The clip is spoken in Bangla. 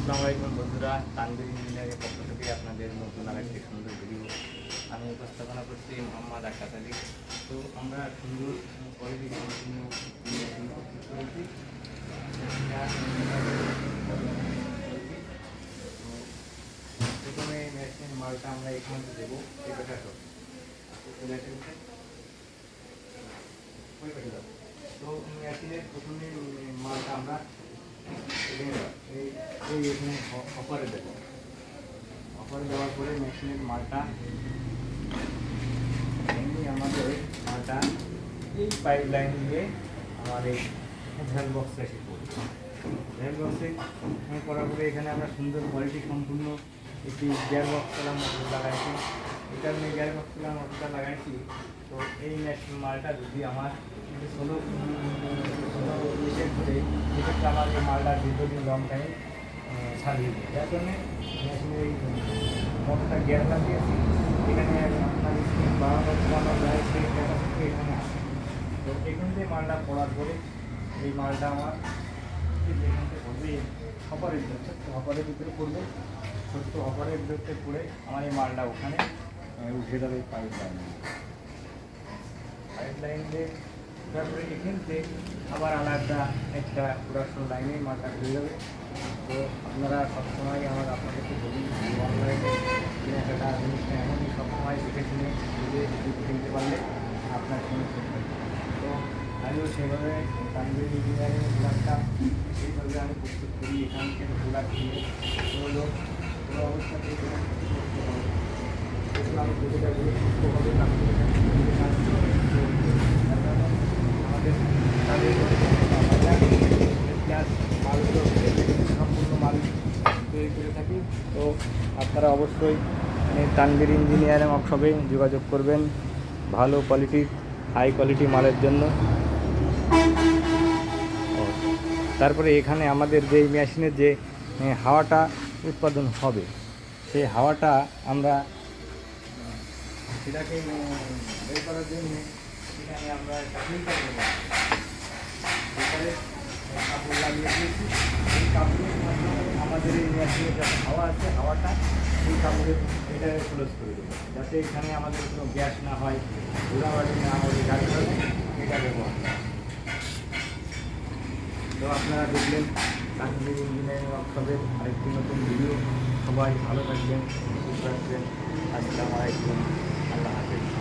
আসসালামু আলাইকুম বন্ধুরা, তানভীর ইঞ্জিনিয়ারিং পক্ষ থেকে আপনাদের নতুন আরেকটি সুন্দর ভিডিও আমি উপস্থাপনা করছি মোহাম্মদ আকাশ আলী। তো আমরা সুন্দর কোয়ালিটি সম্পূর্ণ প্রস্তুত করেছি। প্রথমে মেশিনের মালটা আমরা এখানে দেবো। তো মেশিনের প্রথমে মালটা আমরা এখানে অফারে দেবো। অফারে দেওয়ার পরে মেশিনের মালটা আমাদের মালটা এই পাইপ লাইন দিয়ে আমার এই ভ্যাল বক্সে এসে পড়বে। ভ্যাল বক্সে করার পরে এখানে আমরা সুন্দর কোয়ালিটি সম্পূর্ণ একটি গিয়ার বক্স কলার মোটর লাগাইছি। এই কারণে গিয়ার বক্স কলার মোটরটা লাগাইছি। তো এই মেশিন মালটা যদি আমার 16 মিনিটের ধরে সেক্ষেত্রে আমার এই মালটা দীর্ঘদিন লং টাইম ছাড়িয়ে দেবে। যার জন্যে মেশিনের এই মোটরটা গিয়ার লাগিয়েছি। এখানে আপনার স্পিড বাড়ানো যায় সেই ক্যাপাসিটি এখানে আসে। তো এখান থেকে মালটা পড়ার পরে এই মালটা আমার যেখান থেকে পড়বে হপারের ভিতরে, হপারের ভিতরে পড়বে। ছোট্ট হপারের ভিতরে পড়ে আমার এই মালটা ওখানে উঠে যাবে পাইপ লাইন। পাইপ লাইন দিয়ে তারপরে এখান থেকে আবার আলাদা একটা প্রোডাকশন লাইনে মালটা হয়ে যাবে। তো আপনারা সবসময় আপনাদেরকে বলি অনলাইনে কেনাকাটা জিনিসটা এমনই সবসময় দেখে শুনে বুঝে কিনতে পারলে আপনার কোনো ক্ষতি। তো আমিও সেভাবে তানভীর ইঞ্জিনিয়ারিং প্রোডাক্টটা সেইভাবে আমি প্রস্তুত করি। এখান থেকে প্রোডাক্ট কিনে কোনো অবস্থাতেই করতে হবে। এগুলো আমি প্রতিটা সুস্থভাবে কাজ করে থাকি। আমাদের তাদের প্লাস মালগুলো সম্পূর্ণ মাল তৈরি করে থাকি। তো আপনারা অবশ্যই তানভীর ইঞ্জিনিয়ারিং ওয়ার্কশপে যোগাযোগ করবেন ভালো কোয়ালিটির হাই কোয়ালিটি মালের জন্য। তারপরে এখানে আমাদের যে মেশিনের যে হাওয়াটা উৎপাদন হবে সেই হাওয়াটা আমরা সেটাকে বের করার জন্য এখানে আমরা একটা ফিল্টার দেবো। ফিল্টারে কাপড় লাগিয়ে দিয়েছি। এই কাপড়ের মাধ্যমে আমাদের এই মেশিনের যখন হাওয়া আছে হাওয়াটা এই কাপড়ের এটা ক্লোজ করে দেবো, যাতে এখানে আমাদের কোনো গ্যাস না হয়, ধুলাবালি না হয়। যার কারণে এটা ব্যবহার। তো আপনারা দেখলেন তানভীর ইঞ্জিনিয়ারিং ওয়ার্কশপের আরেকটি নতুন ভিডিও। সবাই ভালো থাকবেন, সুস্থ থাকবেন। আসসালামু আলাইকুম।